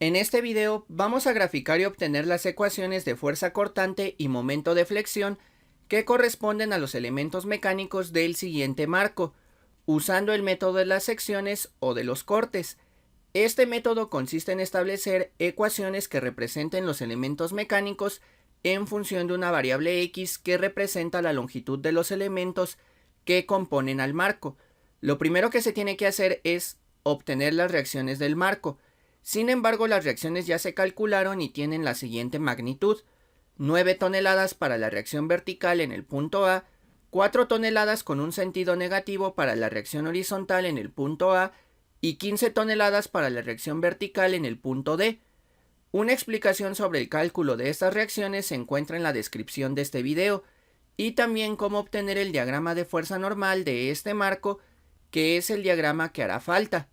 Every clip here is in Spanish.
En este video vamos a graficar y obtener las ecuaciones de fuerza cortante y momento de flexión que corresponden a los elementos mecánicos del siguiente marco, usando el método de las secciones o de los cortes. Este método consiste en establecer ecuaciones que representen los elementos mecánicos en función de una variable x que representa la longitud de los elementos que componen al marco. Lo primero que se tiene que hacer es obtener las reacciones del marco. Sin embargo, las reacciones ya se calcularon y tienen la siguiente magnitud: 9 toneladas para la reacción vertical en el punto A, 4 toneladas con un sentido negativo para la reacción horizontal en el punto A y 15 toneladas para la reacción vertical en el punto D. Una explicación sobre el cálculo de estas reacciones se encuentra en la descripción de este video, y también cómo obtener el diagrama de fuerza normal de este marco, que es el diagrama que hará falta.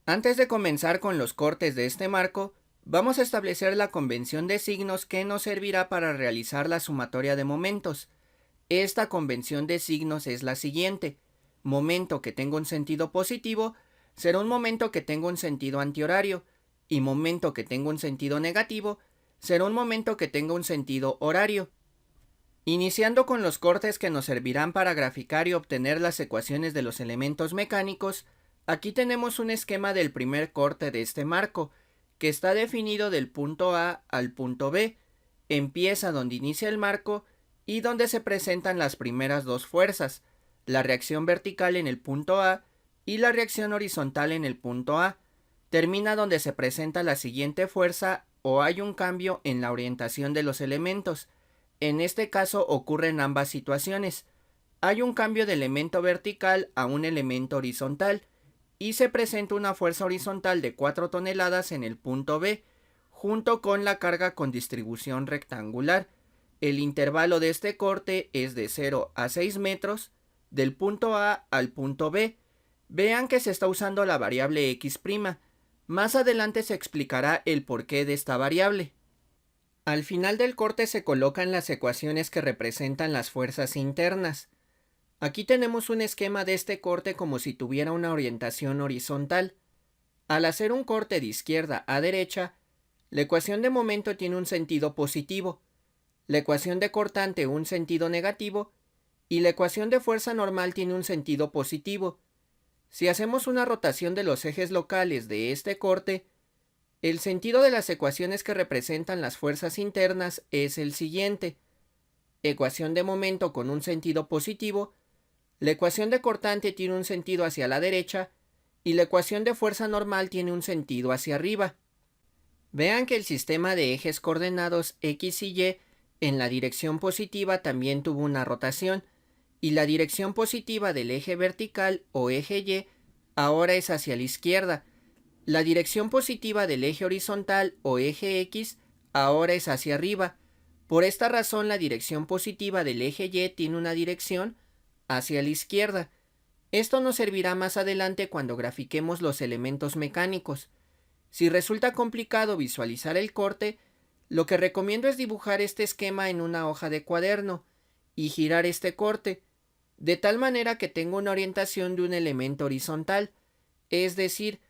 Antes de comenzar con los cortes de este marco, vamos a establecer la convención de signos que nos servirá para realizar la sumatoria de momentos. Esta convención de signos es la siguiente: momento que tenga un sentido positivo será un momento que tenga un sentido antihorario, y momento que tenga un sentido negativo será un momento que tenga un sentido horario. Iniciando con los cortes que nos servirán para graficar y obtener las ecuaciones de los elementos mecánicos, aquí tenemos un esquema del primer corte de este marco, que está definido del punto A al punto B. Empieza donde inicia el marco y donde se presentan las primeras dos fuerzas, la reacción vertical en el punto A y la reacción horizontal en el punto A. Termina donde se presenta la siguiente fuerza o hay un cambio en la orientación de los elementos. En este caso ocurren ambas situaciones. Hay un cambio de elemento vertical a un elemento horizontal y se presenta una fuerza horizontal de 4 toneladas en el punto B, junto con la carga con distribución rectangular. El intervalo de este corte es de 0 a 6 metros, del punto A al punto B. Vean que se está usando la variable x'. Más adelante se explicará el porqué de esta variable. Al final del corte se colocan las ecuaciones que representan las fuerzas internas. Aquí tenemos un esquema de este corte como si tuviera una orientación horizontal. Al hacer un corte de izquierda a derecha, la ecuación de momento tiene un sentido positivo, la ecuación de cortante un sentido negativo y la ecuación de fuerza normal tiene un sentido positivo. Si hacemos una rotación de los ejes locales de este corte, el sentido de las ecuaciones que representan las fuerzas internas es el siguiente: ecuación de momento con un sentido positivo, la ecuación de cortante tiene un sentido hacia la derecha y la ecuación de fuerza normal tiene un sentido hacia arriba. Vean que el sistema de ejes coordenados x y y en la dirección positiva también tuvo una rotación, y la dirección positiva del eje vertical o eje y ahora es hacia la izquierda. La dirección positiva del eje horizontal o eje x ahora es hacia arriba. Por esta razón, la dirección positiva del eje y tiene una dirección hacia la izquierda. Esto nos servirá más adelante cuando grafiquemos los elementos mecánicos. Si resulta complicado visualizar el corte, lo que recomiendo es dibujar este esquema en una hoja de cuaderno y girar este corte, de tal manera que tenga una orientación de un elemento horizontal, es decir,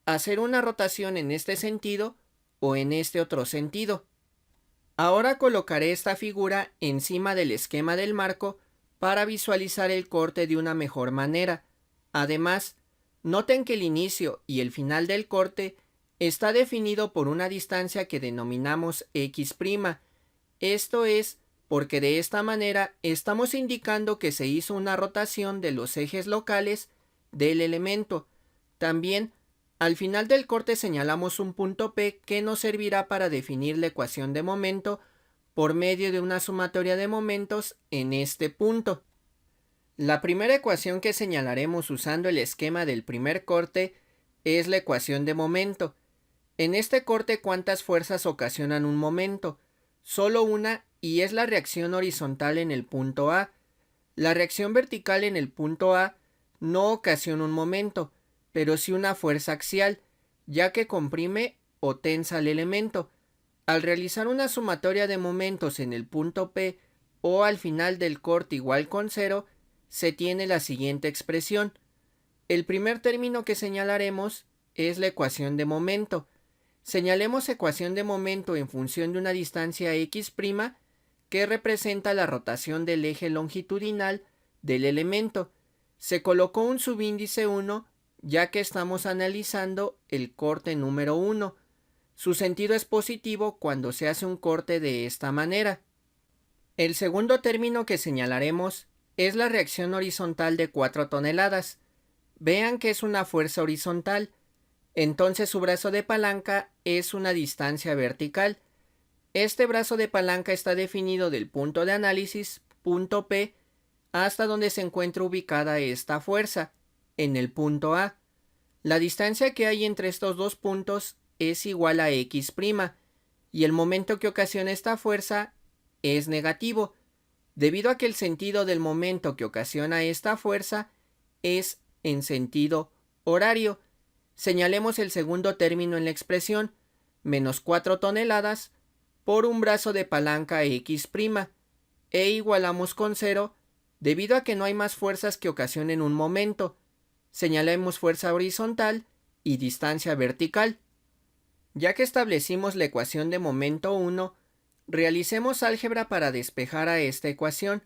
hacer una rotación en este sentido o en este otro sentido. Ahora colocaré esta figura encima del esquema del marco para visualizar el corte de una mejor manera. Además, noten que el inicio y el final del corte está definido por una distancia que denominamos x'. Esto es porque de esta manera estamos indicando que se hizo una rotación de los ejes locales del elemento. También, al final del corte señalamos un punto P que nos servirá para definir la ecuación de momento por medio de una sumatoria de momentos en este punto. La primera ecuación que señalaremos usando el esquema del primer corte es la ecuación de momento. En este corte, ¿cuántas fuerzas ocasionan un momento? Solo una, y es la reacción horizontal en el punto A. La reacción vertical en el punto A no ocasiona un momento, pero sí una fuerza axial, ya que comprime o tensa el elemento. Al realizar una sumatoria de momentos en el punto P o al final del corte igual con 0, se tiene la siguiente expresión. El primer término que señalaremos es la ecuación de momento. Señalemos ecuación de momento en función de una distancia x' que representa la rotación del eje longitudinal del elemento. Se colocó un subíndice 1 ya que estamos analizando el corte número 1. Su sentido es positivo cuando se hace un corte de esta manera. El segundo término que señalaremos es la reacción horizontal de 4 toneladas. Vean que es una fuerza horizontal. Entonces su brazo de palanca es una distancia vertical. Este brazo de palanca está definido del punto de análisis, punto P, hasta donde se encuentra ubicada esta fuerza, en el punto A. La distancia que hay entre estos dos puntos es igual a x', y el momento que ocasiona esta fuerza es negativo, debido a que el sentido del momento que ocasiona esta fuerza es en sentido horario. Señalemos el segundo término en la expresión, menos 4 toneladas por un brazo de palanca x', e igualamos con 0 debido a que no hay más fuerzas que ocasionen un momento. Señalemos fuerza horizontal y distancia vertical. Ya que establecimos la ecuación de momento 1, realicemos álgebra para despejar a esta ecuación.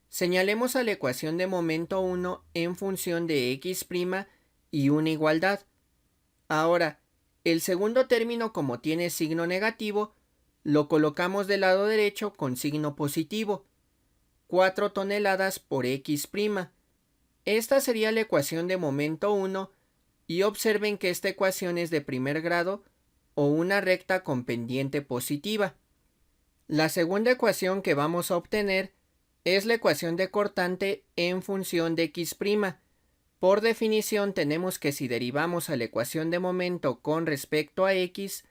Señalemos a la ecuación de momento 1 en función de x' y una igualdad. Ahora, el segundo término, como tiene signo negativo, lo colocamos del lado derecho con signo positivo. 4 toneladas por x'. Esta sería la ecuación de momento 1 y observen que esta ecuación es de primer grado o una recta con pendiente positiva. La segunda ecuación que vamos a obtener es la ecuación de cortante en función de x'. Por definición tenemos que si derivamos a la ecuación de momento con respecto a x,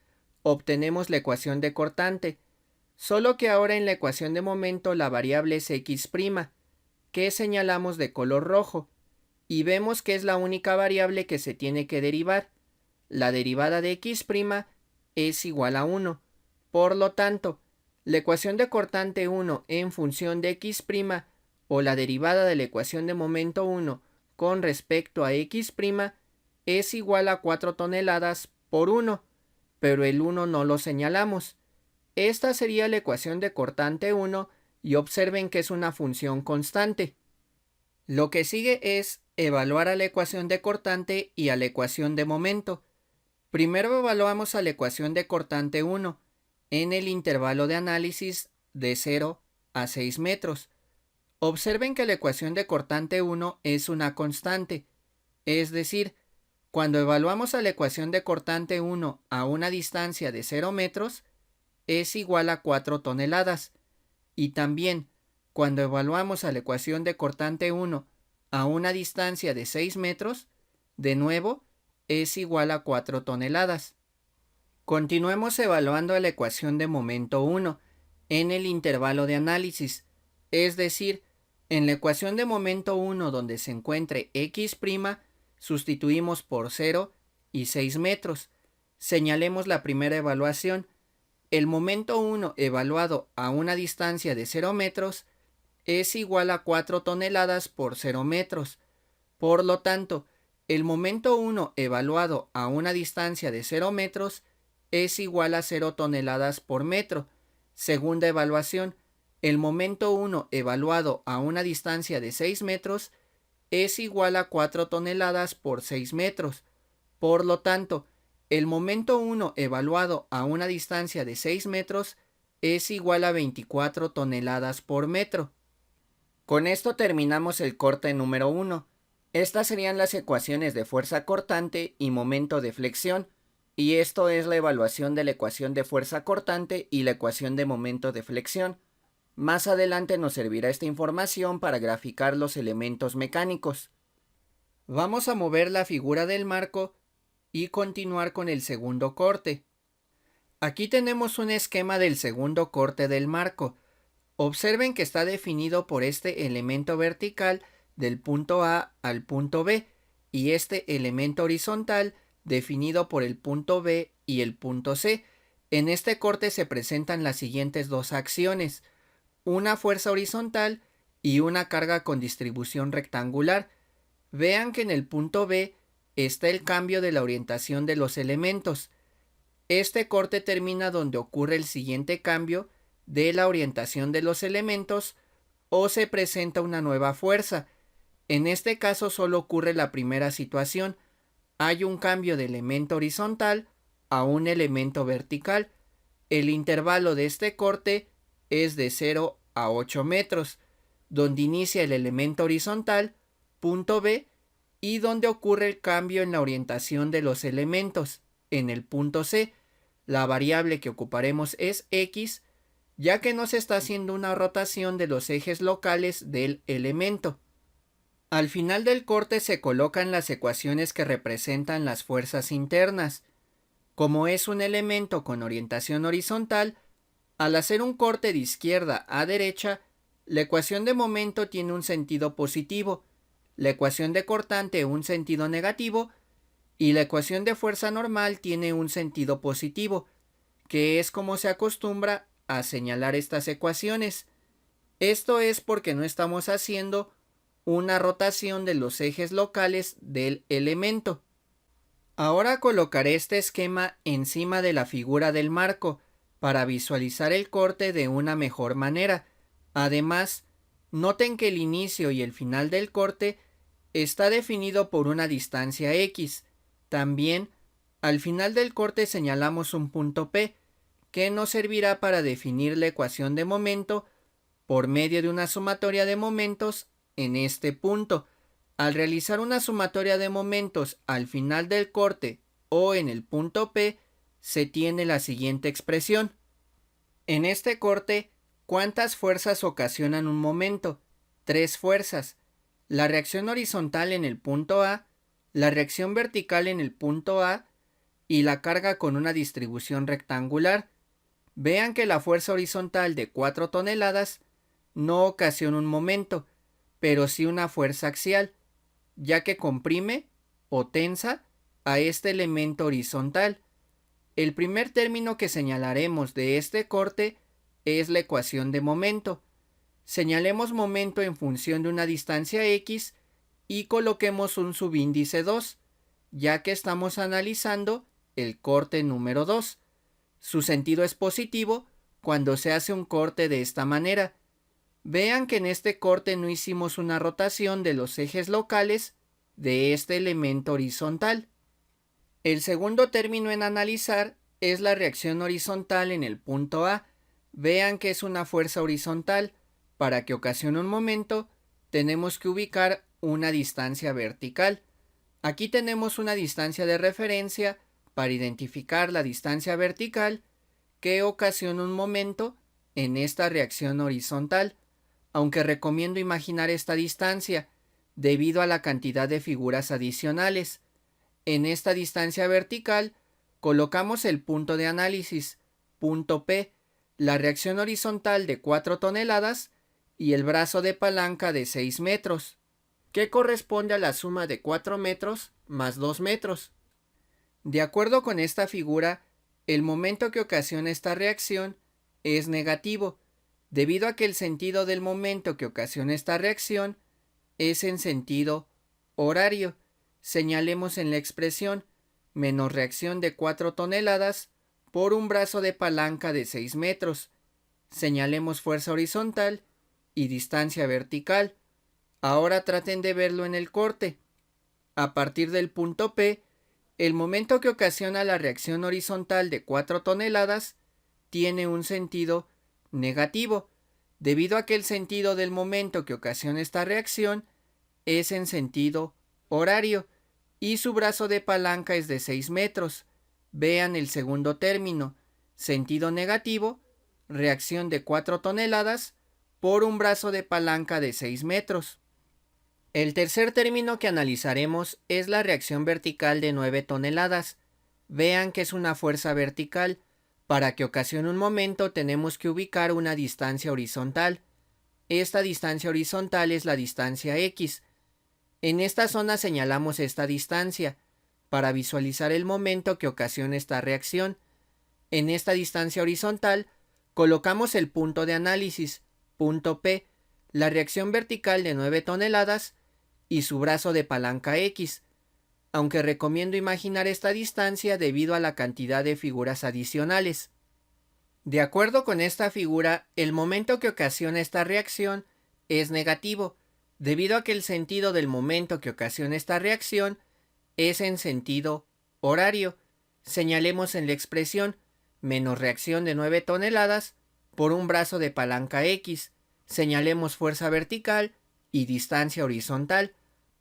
obtenemos la ecuación de cortante, solo que ahora en la ecuación de momento la variable es x', que señalamos de color rojo, y vemos que es la única variable que se tiene que derivar. La derivada de x' es igual a 1. Por lo tanto, la ecuación de cortante 1 en función de x' o la derivada de la ecuación de momento 1 con respecto a x' es igual a 4 toneladas por 1, pero el 1 no lo señalamos. Esta sería la ecuación de cortante 1 y observen que es una función constante. Lo que sigue es evaluar a la ecuación de cortante y a la ecuación de momento. Primero evaluamos a la ecuación de cortante 1 en el intervalo de análisis de 0 a 6 metros. Observen que la ecuación de cortante 1 es una constante, es decir, cuando evaluamos a la ecuación de cortante 1 a una distancia de 0 metros, es igual a 4 toneladas, y también cuando evaluamos a la ecuación de cortante 1 a una distancia de 6 metros, de nuevo, es igual a 4 toneladas. Continuemos evaluando la ecuación de momento 1 en el intervalo de análisis, es decir, en la ecuación de momento 1 donde se encuentre x', sustituimos por 0 y 6 metros. Señalemos la primera evaluación. El momento 1 evaluado a una distancia de 0 metros es igual a 4 toneladas por 0 metros. Por lo tanto, el momento 1 evaluado a una distancia de 0 metros es igual a 0 toneladas por metro. Segunda evaluación, el momento 1 evaluado a una distancia de 6 metros es igual a 4 toneladas por 6 metros. Por lo tanto, el momento 1 evaluado a una distancia de 6 metros es igual a 24 toneladas por metro. Con esto terminamos el corte número 1. Estas serían las ecuaciones de fuerza cortante y momento de flexión, y esto es la evaluación de la ecuación de fuerza cortante y la ecuación de momento de flexión. Más adelante nos servirá esta información para graficar los elementos mecánicos. Vamos a mover la figura del marco y continuar con el segundo corte. Aquí tenemos un esquema del segundo corte del marco. Observen que está definido por este elemento vertical del punto A al punto B y este elemento horizontal definido por el punto B y el punto C. En este corte se presentan las siguientes dos acciones: una fuerza horizontal y una carga con distribución rectangular. Vean que en el punto B está el cambio de la orientación de los elementos. Este corte termina donde ocurre el siguiente cambio de la orientación de los elementos o se presenta una nueva fuerza. En este caso solo ocurre la primera situación. Hay un cambio de elemento horizontal a un elemento vertical. El intervalo de este corte es de 0 a 8 metros, donde inicia el elemento horizontal, punto B, y donde ocurre el cambio en la orientación de los elementos, en el punto C. La variable que ocuparemos es X, ya que nos está haciendo una rotación de los ejes locales del elemento. Al final del corte se colocan las ecuaciones que representan las fuerzas internas. Como es un elemento con orientación horizontal, al hacer un corte de izquierda a derecha, la ecuación de momento tiene un sentido positivo, la ecuación de cortante un sentido negativo y la ecuación de fuerza normal tiene un sentido positivo, que es como se acostumbra a señalar estas ecuaciones. Esto es porque no estamos haciendo una rotación de los ejes locales del elemento. Ahora colocaré este esquema encima de la figura del marco para visualizar el corte de una mejor manera. Además, noten que el inicio y el final del corte está definido por una distancia X. También, al final del corte señalamos un punto P, que nos servirá para definir la ecuación de momento por medio de una sumatoria de momentos en este punto. Al realizar una sumatoria de momentos al final del corte o en el punto P, se tiene la siguiente expresión. En este corte, ¿cuántas fuerzas ocasionan un momento? 3 fuerzas. La reacción horizontal en el punto A, la reacción vertical en el punto A y la carga con una distribución rectangular. Vean que la fuerza horizontal de 4 toneladas no ocasiona un momento, pero sí una fuerza axial, ya que comprime o tensa a este elemento horizontal. El primer término que señalaremos de este corte es la ecuación de momento. Señalemos momento en función de una distancia X y coloquemos un subíndice 2, ya que estamos analizando el corte número 2. Su sentido es positivo cuando se hace un corte de esta manera. Vean que en este corte no hicimos una rotación de los ejes locales de este elemento horizontal. El segundo término en analizar es la reacción horizontal en el punto A. Vean que es una fuerza horizontal. Para que ocasione un momento, tenemos que ubicar una distancia vertical. Aquí tenemos una distancia de referencia para identificar la distancia vertical que ocasiona un momento en esta reacción horizontal, aunque recomiendo imaginar esta distancia debido a la cantidad de figuras adicionales. En esta distancia vertical colocamos el punto de análisis, punto P, la reacción horizontal de 4 toneladas y el brazo de palanca de 6 metros, que corresponde a la suma de 4 metros más 2 metros. De acuerdo con esta figura, el momento que ocasiona esta reacción es negativo, debido a que el sentido del momento que ocasiona esta reacción es en sentido horario. Señalemos en la expresión menos reacción de 4 toneladas por un brazo de palanca de 6 metros. Señalemos fuerza horizontal y distancia vertical. Ahora traten de verlo en el corte. A partir del punto P, el momento que ocasiona la reacción horizontal de 4 toneladas tiene un sentido negativo, debido a que el sentido del momento que ocasiona esta reacción es en sentido horario y su brazo de palanca es de 6 metros. Vean el segundo término, sentido negativo, reacción de 4 toneladas por un brazo de palanca de 6 metros. El tercer término que analizaremos es la reacción vertical de 9 toneladas. Vean que es una fuerza vertical. Para que ocasione un momento tenemos que ubicar una distancia horizontal. Esta distancia horizontal es la distancia X. En esta zona señalamos esta distancia para visualizar el momento que ocasiona esta reacción. En esta distancia horizontal colocamos el punto de análisis, punto P, la reacción vertical de 9 toneladas y su brazo de palanca X. aunque recomiendo imaginar esta distancia debido a la cantidad de figuras adicionales. De acuerdo con esta figura, el momento que ocasiona esta reacción es negativo, debido a que el sentido del momento que ocasiona esta reacción es en sentido horario. Señalemos en la expresión menos reacción de 9 toneladas por un brazo de palanca X. Señalemos fuerza vertical y distancia horizontal.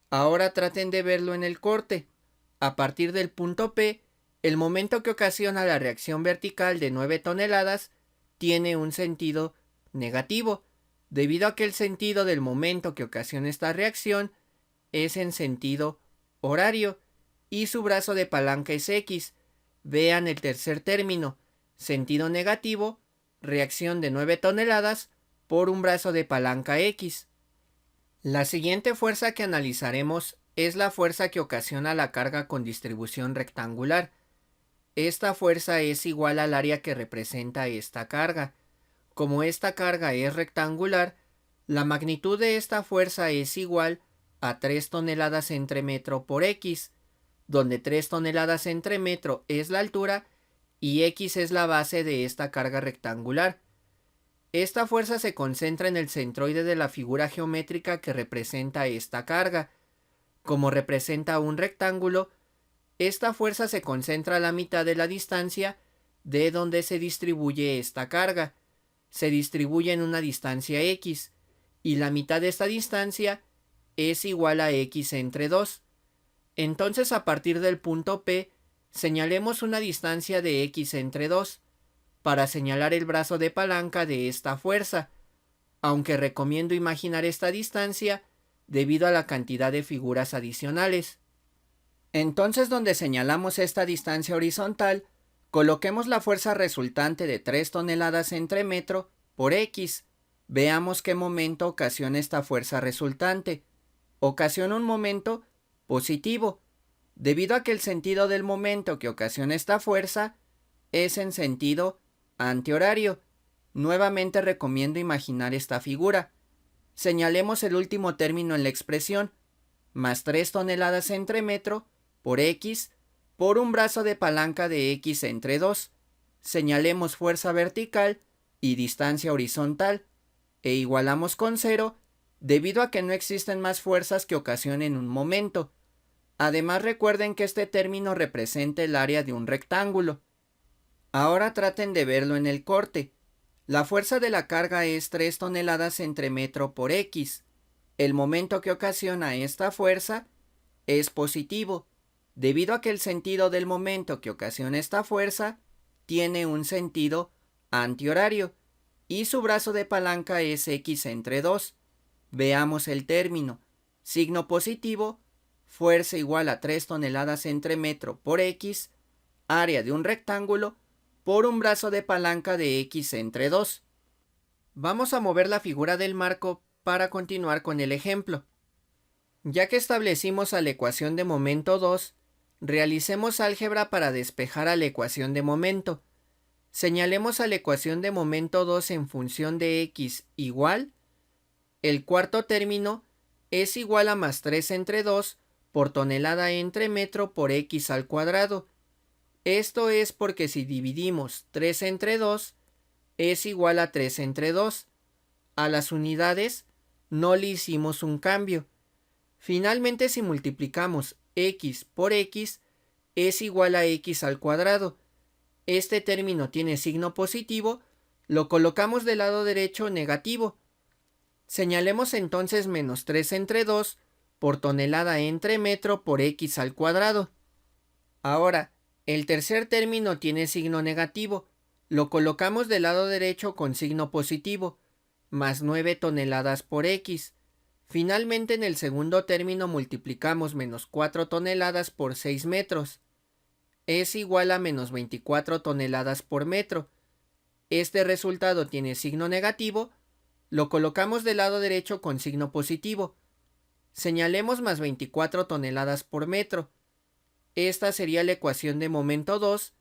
Ahora traten de verlo en el corte. A partir del punto P, el momento que ocasiona la reacción vertical de 9 toneladas tiene un sentido negativo, debido a que el sentido del momento que ocasiona esta reacción es en sentido horario y su brazo de palanca es X. Vean el tercer término, sentido negativo, reacción de 9 toneladas por un brazo de palanca X. La siguiente fuerza que analizaremos es la fuerza que ocasiona la carga con distribución rectangular. Esta fuerza es igual al área que representa esta carga. Como esta carga es rectangular, la magnitud de esta fuerza es igual a 3 toneladas entre metro por X, donde 3 toneladas entre metro es la altura y X es la base de esta carga rectangular. Esta fuerza se concentra en el centroide de la figura geométrica que representa esta carga. Como representa un rectángulo, esta fuerza se concentra a la mitad de la distancia de donde se distribuye esta carga. Se distribuye en una distancia X, y la mitad de esta distancia es igual a X entre 2. Entonces, a partir del punto P, señalemos una distancia de X entre 2 para señalar el brazo de palanca de esta fuerza, aunque recomiendo imaginar esta distancia debido a la cantidad de figuras adicionales. Entonces, donde señalamos esta distancia horizontal, coloquemos la fuerza resultante de 3 toneladas entre metro por X. Veamos qué momento ocasiona esta fuerza resultante. Ocasiona un momento positivo, debido a que el sentido del momento que ocasiona esta fuerza es en sentido antihorario. Nuevamente recomiendo imaginar esta figura. Señalemos el último término en la expresión, más 3 toneladas entre metro por X por un brazo de palanca de X entre 2. Señalemos fuerza vertical y distancia horizontal e igualamos con 0 debido a que no existen más fuerzas que ocasionen un momento. Además, recuerden que este término representa el área de un rectángulo. Ahora traten de verlo en el corte. La fuerza de la carga es 3 toneladas entre metro por X. El momento que ocasiona esta fuerza es positivo, debido a que el sentido del momento que ocasiona esta fuerza tiene un sentido antihorario y su brazo de palanca es X entre 2. Veamos el término. Signo positivo, fuerza igual a 3 toneladas entre metro por X, área de un rectángulo, por un brazo de palanca de X entre 2. Vamos a mover la figura del marco para continuar con el ejemplo. Ya que establecimos a la ecuación de momento 2, realicemos álgebra para despejar a la ecuación de momento. Señalemos a la ecuación de momento 2 en función de X igual. El cuarto término es igual a más 3 entre 2 por tonelada entre metro por X al cuadrado. Esto es porque si dividimos 3 entre 2 es igual a 3 entre 2. A las unidades no le hicimos un cambio. Finalmente, si multiplicamos X por X es igual a X al cuadrado. Este término tiene signo positivo, lo colocamos del lado derecho negativo. Señalemos entonces menos 3 entre 2 por tonelada entre metro por X al cuadrado. Ahora, el tercer término tiene signo negativo, lo colocamos del lado derecho con signo positivo, más 9 toneladas por X. Finalmente, en el segundo término multiplicamos menos 4 toneladas por 6 metros. Es igual a menos 24 toneladas por metro. Este resultado tiene signo negativo, lo colocamos del lado derecho con signo positivo. Señalemos más 24 toneladas por metro. Esta sería la ecuación de momento 2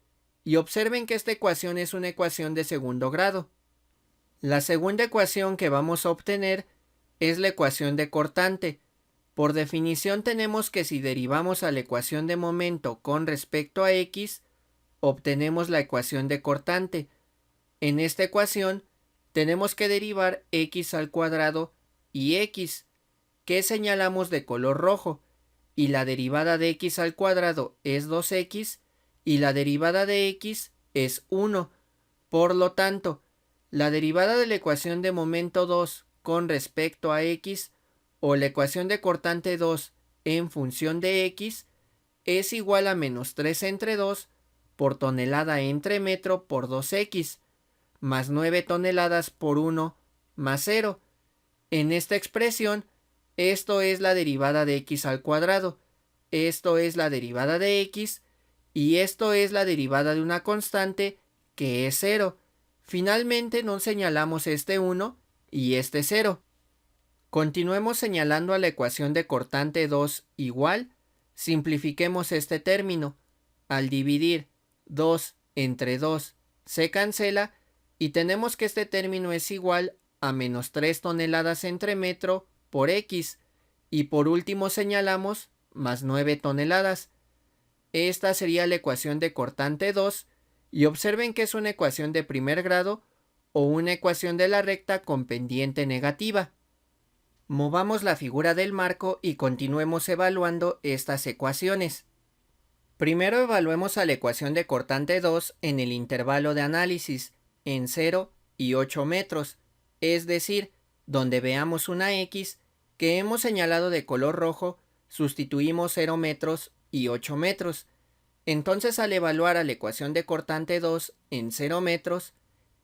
y observen que esta ecuación es una ecuación de segundo grado. La segunda ecuación que vamos a obtener es la ecuación de cortante, Por definición tenemos que si derivamos a la ecuación de momento con respecto a x, obtenemos la ecuación de cortante. En esta ecuación tenemos que derivar x al cuadrado y x, que señalamos de color rojo, y la derivada de x al cuadrado es 2x y la derivada de x es 1. Por lo tanto, la derivada de la ecuación de momento 2 con respecto a x o la ecuación de cortante 2 en función de x es igual a menos 3 entre 2 por tonelada entre metro por 2x, más 9 toneladas por 1 más 0. En esta expresión, esto es la derivada de x al cuadrado, esto es la derivada de x y esto es la derivada de una constante que es 0. Finalmente no señalamos este 1 y este 0. Continuemos señalando a la ecuación de cortante 2 igual, simplifiquemos este término. Al dividir 2 entre 2 se cancela y tenemos que este término es igual a menos 3 toneladas entre metro por x y por último señalamos más 9 toneladas. Esta sería la ecuación de cortante 2 y observen que es una ecuación de primer grado o una ecuación de la recta con pendiente negativa. Movamos la figura del marco y continuemos evaluando estas ecuaciones. Primero evaluemos a la ecuación de cortante 2 en el intervalo de análisis, en 0 y 8 metros, es decir, donde veamos una x que hemos señalado de color rojo, sustituimos 0 metros y 8 metros. Entonces al evaluar a la ecuación de cortante 2 en 0 metros,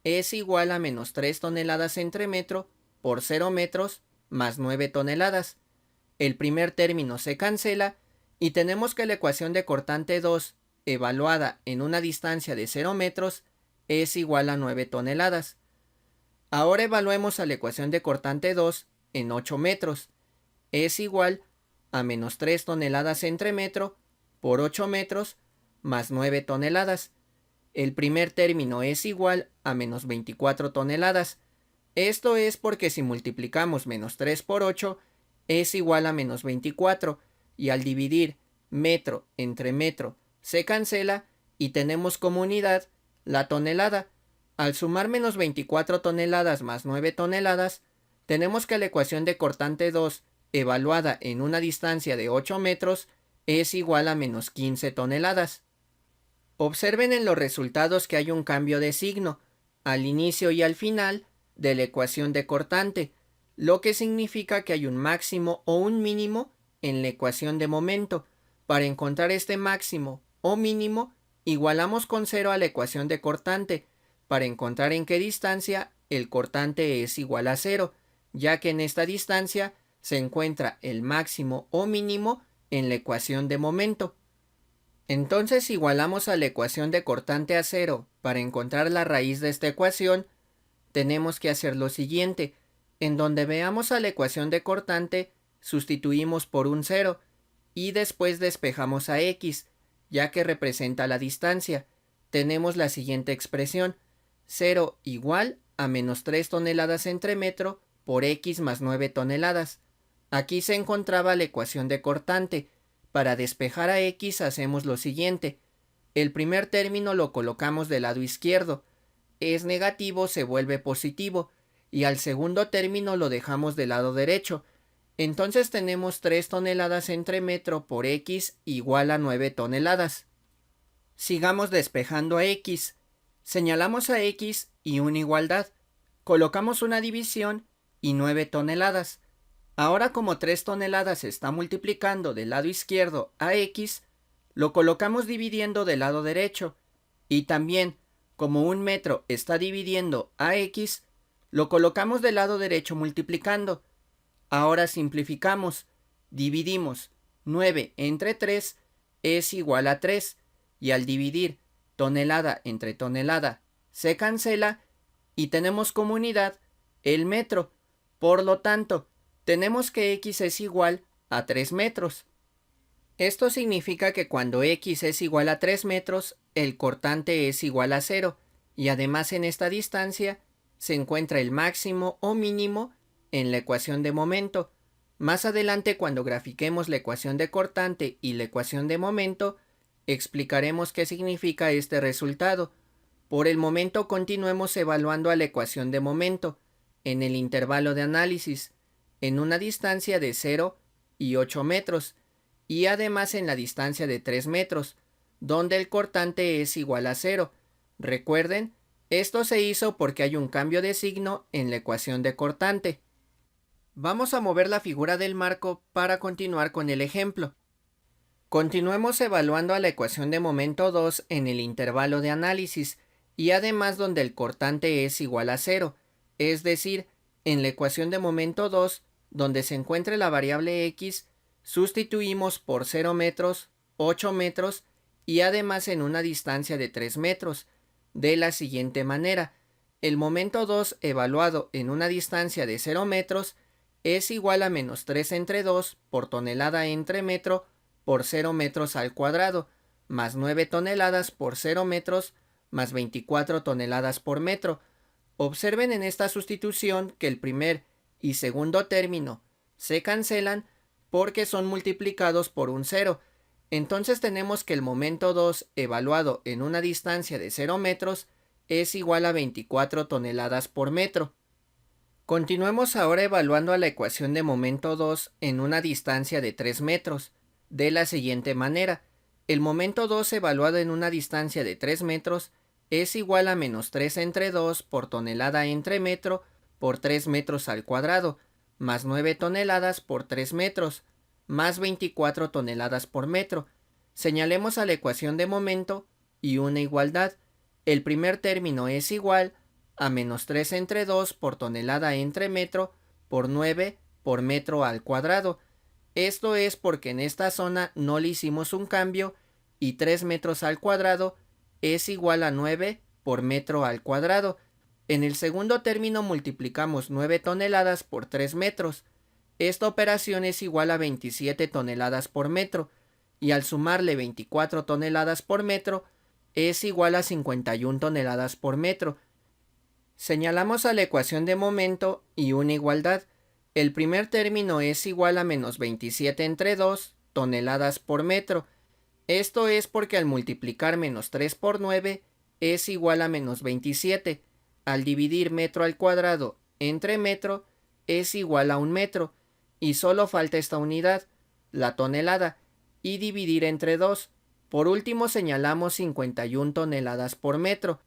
es igual a menos 3 toneladas entre metro por 0 metros más 9 toneladas. El primer término se cancela y tenemos que la ecuación de cortante 2 evaluada en una distancia de 0 metros es igual a 9 toneladas. Ahora evaluemos a la ecuación de cortante 2 en 8 metros. Es igual a menos 3 toneladas entre metro por 8 metros más 9 toneladas. El primer término es igual a menos 24 toneladas. Esto es porque si multiplicamos menos 3 por 8 es igual a menos 24 y al dividir metro entre metro se cancela y tenemos como unidad la tonelada. Al sumar menos 24 toneladas más 9 toneladas, tenemos que la ecuación de cortante 2 evaluada en una distancia de 8 metros es igual a menos 15 toneladas. Observen en los resultados que hay un cambio de signo al inicio y al final de la ecuación de cortante, lo que significa que hay un máximo o un mínimo en la ecuación de momento. Para encontrar este máximo o mínimo, igualamos con 0 a la ecuación de cortante, para encontrar en qué distancia el cortante es igual a 0, ya que en esta distancia se encuentra el máximo o mínimo en la ecuación de momento. Entonces igualamos a la ecuación de cortante a 0 para encontrar la raíz de esta ecuación. Tenemos que hacer lo siguiente. En donde veamos a la ecuación de cortante, sustituimos por un 0 y después despejamos a x, ya que representa la distancia. Tenemos la siguiente expresión: 0 igual a menos 3 toneladas entre metro por x más 9 toneladas. Aquí se encontraba la ecuación de cortante. Para despejar a x hacemos lo siguiente. El primer término lo colocamos del lado izquierdo. Es negativo, se vuelve positivo. Y al segundo término lo dejamos del lado derecho. Entonces tenemos 3 toneladas entre metro por x igual a 9 toneladas. Sigamos despejando a x. Señalamos a x y una igualdad. Colocamos una división y 9 toneladas. Ahora como 3 toneladas se está multiplicando del lado izquierdo a x, lo colocamos dividiendo del lado derecho. Y también, como un metro está dividiendo a x, lo colocamos del lado derecho multiplicando. Ahora simplificamos. Dividimos 9 entre 3 es igual a 3. Y al dividir tonelada entre tonelada se cancela y tenemos como unidad el metro. Por lo tanto, tenemos que x es igual a 3 metros. Esto significa que cuando x es igual a 3 metros, el cortante es igual a 0, y además en esta distancia se encuentra el máximo o mínimo en la ecuación de momento. Más adelante, cuando grafiquemos la ecuación de cortante y la ecuación de momento, explicaremos qué significa este resultado. Por el momento continuemos evaluando a la ecuación de momento en el intervalo de análisis, en una distancia de 0 y 8 metros, y además en la distancia de 3 metros, donde el cortante es igual a 0. Recuerden, esto se hizo porque hay un cambio de signo en la ecuación de cortante. Vamos a mover la figura del marco para continuar con el ejemplo. Continuemos evaluando a la ecuación de momento 2 en el intervalo de análisis y además donde el cortante es igual a 0, es decir, en la ecuación de momento 2, donde se encuentre la variable x, sustituimos por 0 metros, 8 metros y además en una distancia de 3 metros, de la siguiente manera. El momento 2 evaluado en una distancia de 0 metros es igual a menos 3 entre 2 por tonelada entre metro por 0 metros al cuadrado, más 9 toneladas por 0 metros, más 24 toneladas por metro. Observen en esta sustitución que el primer y segundo término se cancelan porque son multiplicados por un 0. Entonces tenemos que el momento 2 evaluado en una distancia de 0 metros es igual a 24 toneladas por metro. Continuemos ahora evaluando a la ecuación de momento 2 en una distancia de 3 metros, de la siguiente manera. El momento 2 evaluado en una distancia de 3 metros es igual a menos 3 entre 2 por tonelada entre metro por 3 metros al cuadrado, más 9 toneladas por 3 metros, más 24 toneladas por metro. Señalemos a la ecuación de momento y una igualdad. El primer término es igual a menos 3 entre 2 por tonelada entre metro por 9 por metro al cuadrado. Esto es porque en esta zona no le hicimos un cambio y 3 metros al cuadrado es igual a 9 por metro al cuadrado. En el segundo término multiplicamos 9 toneladas por 3 metros. Esta operación es igual a 27 toneladas por metro y al sumarle 24 toneladas por metro es igual a 51 toneladas por metro. Señalamos a la ecuación de momento y una igualdad. El primer término es igual a menos 27 entre 2 toneladas por metro. Esto es porque al multiplicar menos 3 por 9 es igual a menos 27. Al dividir metro al cuadrado entre metro es igual a un metro. Y solo falta esta unidad, la tonelada, y dividir entre 2. Por último señalamos 51 toneladas por metro.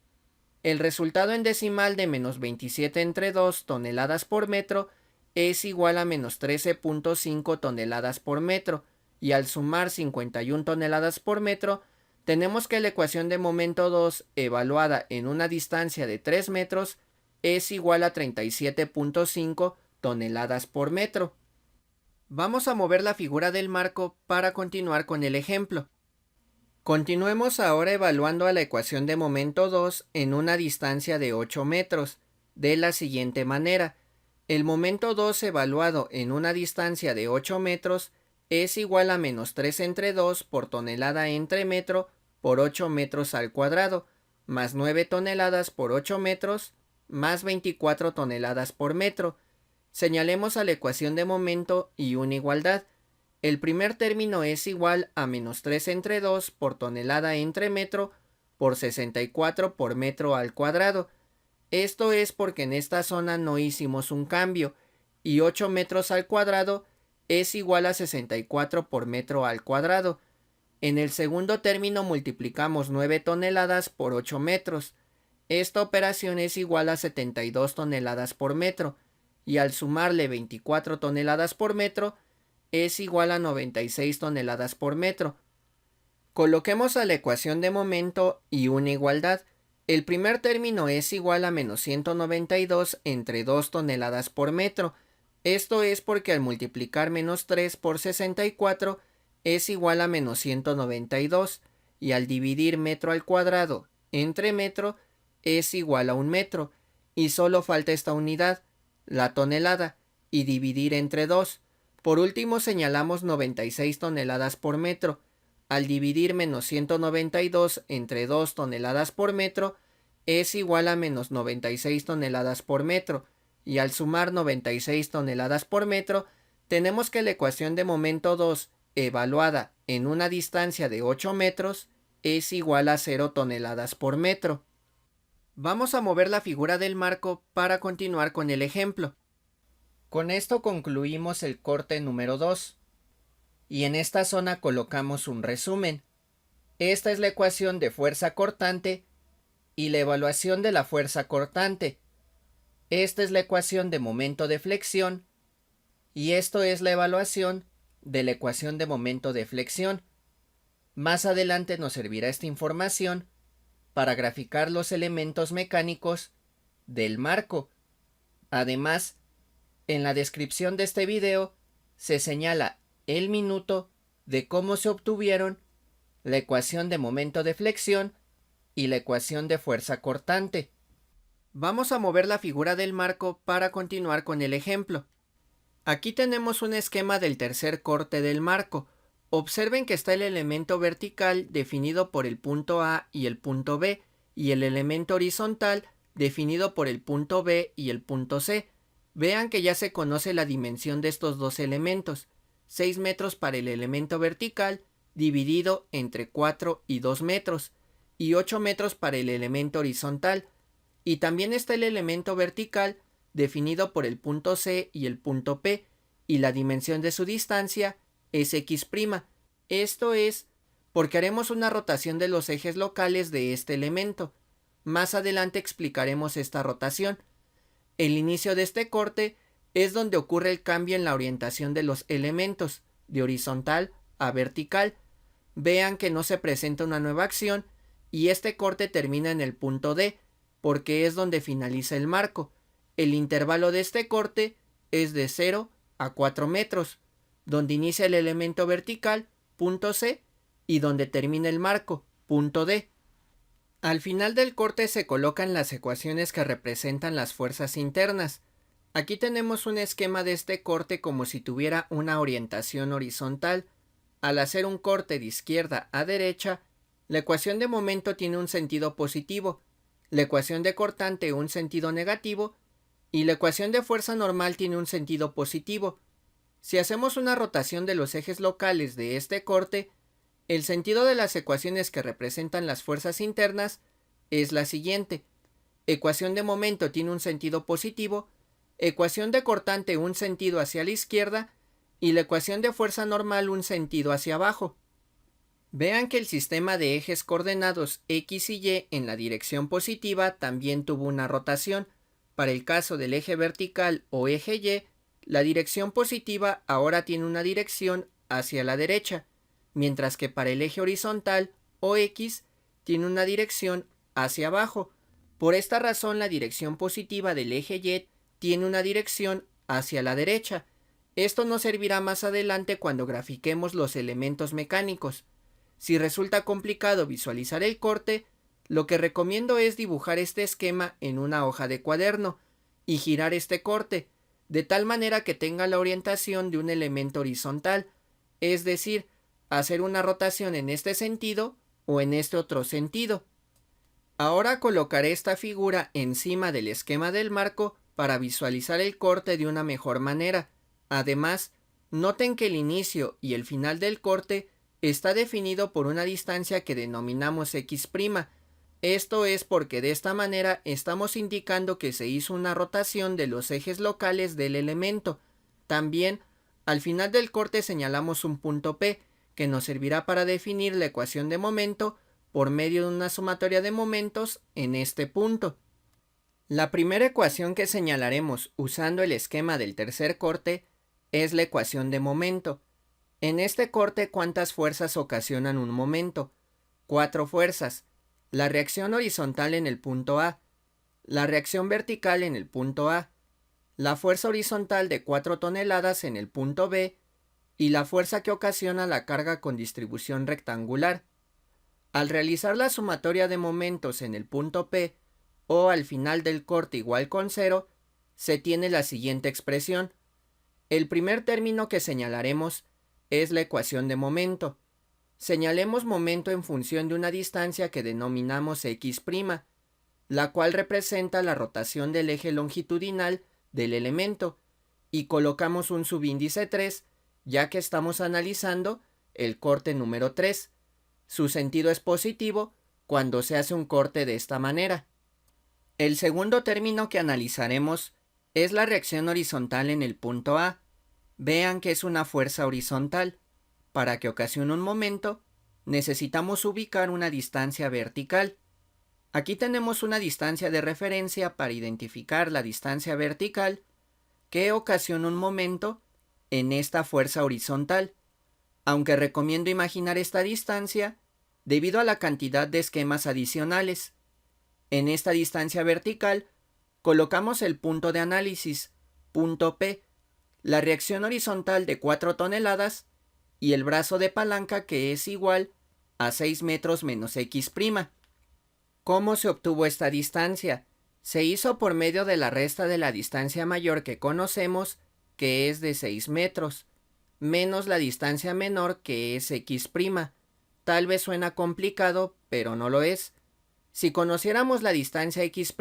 El resultado en decimal de menos 27 entre 2 toneladas por metro es igual a menos 13.5 toneladas por metro, y al sumar 51 toneladas por metro, tenemos que la ecuación de momento 2 evaluada en una distancia de 3 metros es igual a 37.5 toneladas por metro. Vamos a mover la figura del marco para continuar con el ejemplo. Continuemos ahora evaluando a la ecuación de momento 2 en una distancia de 8 metros, de la siguiente manera. El momento 2 evaluado en una distancia de 8 metros es igual a menos 3 entre 2 por tonelada entre metro por 8 metros al cuadrado, más 9 toneladas por 8 metros, más 24 toneladas por metro. Señalemos a la ecuación de momento y una igualdad. El primer término es igual a menos 3 entre 2 por tonelada entre metro por 64 por metro al cuadrado. Esto es porque en esta zona no hicimos un cambio y 8 metros al cuadrado es igual a 64 por metro al cuadrado. En el segundo término multiplicamos 9 toneladas por 8 metros. Esta operación es igual a 72 toneladas por metro y al sumarle 24 toneladas por metro es igual a 96 toneladas por metro. Coloquemos a la ecuación de momento y una igualdad. El primer término es igual a menos 192 entre 2 toneladas por metro. Esto es porque al multiplicar menos 3 por 64 es igual a menos 192 y al dividir metro al cuadrado entre metro es igual a un metro y solo falta esta unidad, la tonelada, y dividir entre 2. Por último señalamos 96 toneladas por metro. Al dividir menos 192 entre 2 toneladas por metro es igual a menos 96 toneladas por metro y al sumar 96 toneladas por metro tenemos que la ecuación de momento 2, evaluada en una distancia de 8 metros, es igual a 0 toneladas por metro. Vamos a mover la figura del marco para continuar con el ejemplo. Con esto concluimos el corte número 2. Y en esta zona colocamos un resumen. Esta es la ecuación de fuerza cortante y la evaluación de la fuerza cortante. Esta es la ecuación de momento de flexión y esto es la evaluación de la ecuación de momento de flexión. Más adelante nos servirá esta información para graficar los elementos mecánicos del marco. Además, en la descripción de este video se señala el minuto de cómo se obtuvieron la ecuación de momento de flexión y la ecuación de fuerza cortante. Vamos a mover la figura del marco para continuar con el ejemplo. Aquí tenemos un esquema del tercer corte del marco. Observen que está el elemento vertical definido por el punto A y el punto B y el elemento horizontal definido por el punto B y el punto C. Vean que ya se conoce la dimensión de estos dos elementos, 6 metros para el elemento vertical dividido entre 4 y 2 metros y 8 metros para el elemento horizontal, y también está el elemento vertical definido por el punto C y el punto P, y la dimensión de su distancia es x'. Esto es porque haremos una rotación de los ejes locales de este elemento. Más adelante explicaremos esta rotación. El inicio de este corte es donde ocurre el cambio en la orientación de los elementos, de horizontal a vertical. Vean que no se presenta una nueva acción y este corte termina en el punto D, porque es donde finaliza el marco. El intervalo de este corte es de 0 a 4 metros, donde inicia el elemento vertical, punto C, y donde termina el marco, punto D. Al final del corte se colocan las ecuaciones que representan las fuerzas internas. Aquí tenemos un esquema de este corte como si tuviera una orientación horizontal. Al hacer un corte de izquierda a derecha, la ecuación de momento tiene un sentido positivo, la ecuación de cortante un sentido negativo y la ecuación de fuerza normal tiene un sentido positivo. Si hacemos una rotación de los ejes locales de este corte, el sentido de las ecuaciones que representan las fuerzas internas es la siguiente. Ecuación de momento tiene un sentido positivo, ecuación de cortante un sentido hacia la izquierda y la ecuación de fuerza normal un sentido hacia abajo. Vean que el sistema de ejes coordenados x y y en la dirección positiva también tuvo una rotación. Para el caso del eje vertical o eje y, la dirección positiva ahora tiene una dirección hacia la derecha, mientras que para el eje horizontal o x tiene una dirección hacia abajo. Por esta razón la dirección positiva del eje y tiene una dirección hacia la derecha. Esto nos servirá más adelante cuando grafiquemos los elementos mecánicos. Si resulta complicado visualizar el corte, lo que recomiendo es dibujar este esquema en una hoja de cuaderno y girar este corte, de tal manera que tenga la orientación de un elemento horizontal, es decir, hacer una rotación en este sentido o en este otro sentido. Ahora colocaré esta figura encima del esquema del marco para visualizar el corte de una mejor manera. Además, noten que el inicio y el final del corte está definido por una distancia que denominamos x'. Esto es porque de esta manera estamos indicando que se hizo una rotación de los ejes locales del elemento. También, al final del corte señalamos un punto P, que nos servirá para definir la ecuación de momento por medio de una sumatoria de momentos en este punto. La primera ecuación que señalaremos usando el esquema del tercer corte es la ecuación de momento. En este corte, ¿cuántas fuerzas ocasionan un momento? 4 fuerzas. La reacción horizontal en el punto A, la reacción vertical en el punto A, la fuerza horizontal de 4 toneladas en el punto B y la fuerza que ocasiona la carga con distribución rectangular. Al realizar la sumatoria de momentos en el punto P o al final del corte igual con 0, se tiene la siguiente expresión. El primer término que señalaremos es la ecuación de momento. Señalemos momento en función de una distancia que denominamos x', la cual representa la rotación del eje longitudinal del elemento, y colocamos un subíndice 3, ya que estamos analizando el corte número 3. Su sentido es positivo cuando se hace un corte de esta manera. El segundo término que analizaremos es la reacción horizontal en el punto A. Vean que es una fuerza horizontal. Para que ocasione un momento, necesitamos ubicar una distancia vertical. Aquí tenemos una distancia de referencia para identificar la distancia vertical que ocasiona un momento en esta fuerza horizontal, aunque recomiendo imaginar esta distancia debido a la cantidad de esquemas adicionales. En esta distancia vertical colocamos el punto de análisis, punto P, la reacción horizontal de 4 toneladas y el brazo de palanca que es igual a 6 metros menos x'. ¿Cómo se obtuvo esta distancia? Se hizo por medio de la resta de la distancia mayor que conocemos, que es de 6 metros, menos la distancia menor que es x'. Tal vez suena complicado, pero no lo es. Si conociéramos la distancia x',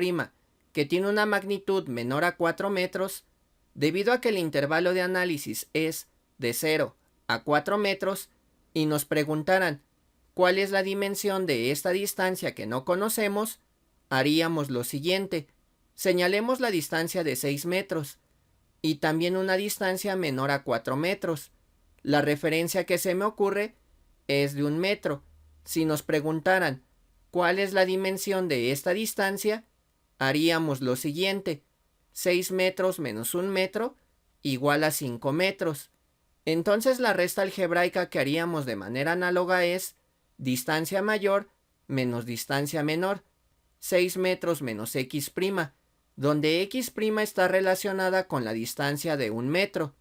que tiene una magnitud menor a 4 metros, debido a que el intervalo de análisis es de 0 a 4 metros, y nos preguntaran cuál es la dimensión de esta distancia que no conocemos, haríamos lo siguiente: señalemos la distancia de 6 metros y también una distancia menor a 4 metros. La referencia que se me ocurre es de 1 metro. Si nos preguntaran cuál es la dimensión de esta distancia, haríamos lo siguiente: 6 metros menos 1 metro igual a 5 metros. Entonces la resta algebraica que haríamos de manera análoga es distancia mayor menos distancia menor, 6 metros menos x', donde x' está relacionada con la distancia de 1 metro.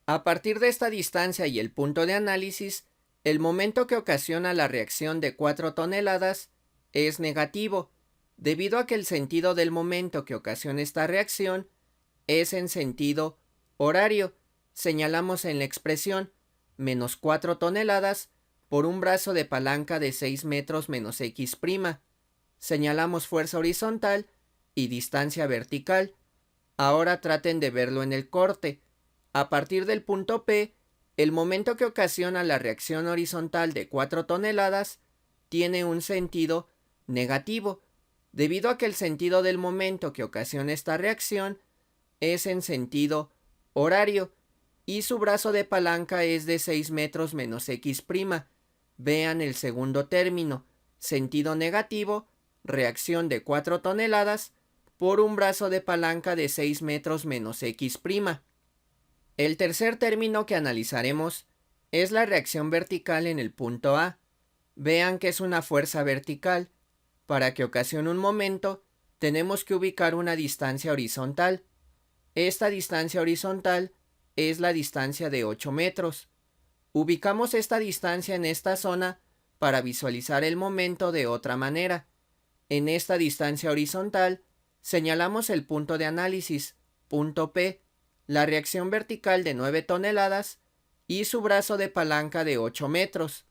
A partir de esta distancia y el punto de análisis, el momento que ocasiona la reacción de 4 toneladas es negativo, debido a que el sentido del momento que ocasiona esta reacción es en sentido horario. Señalamos en la expresión menos 4 toneladas por un brazo de palanca de 6 metros menos x'. Señalamos fuerza horizontal y distancia vertical. Ahora traten de verlo en el corte. A partir del punto P, el momento que ocasiona la reacción horizontal de 4 toneladas tiene un sentido negativo, debido a que el sentido del momento que ocasiona esta reacción es en sentido horario, y su brazo de palanca es de 6 metros menos x'. Vean el segundo término, sentido negativo, reacción de 4 toneladas por un brazo de palanca de 6 metros menos x'. El tercer término que analizaremos es la reacción vertical en el punto A. Vean que es una fuerza vertical. Para que ocasione un momento, tenemos que ubicar una distancia horizontal. Esta distancia horizontal es la distancia de 8 metros. Ubicamos esta distancia en esta zona para visualizar el momento de otra manera. En esta distancia horizontal señalamos el punto de análisis, punto P, la reacción vertical de 9 toneladas y su brazo de palanca de 8 metros.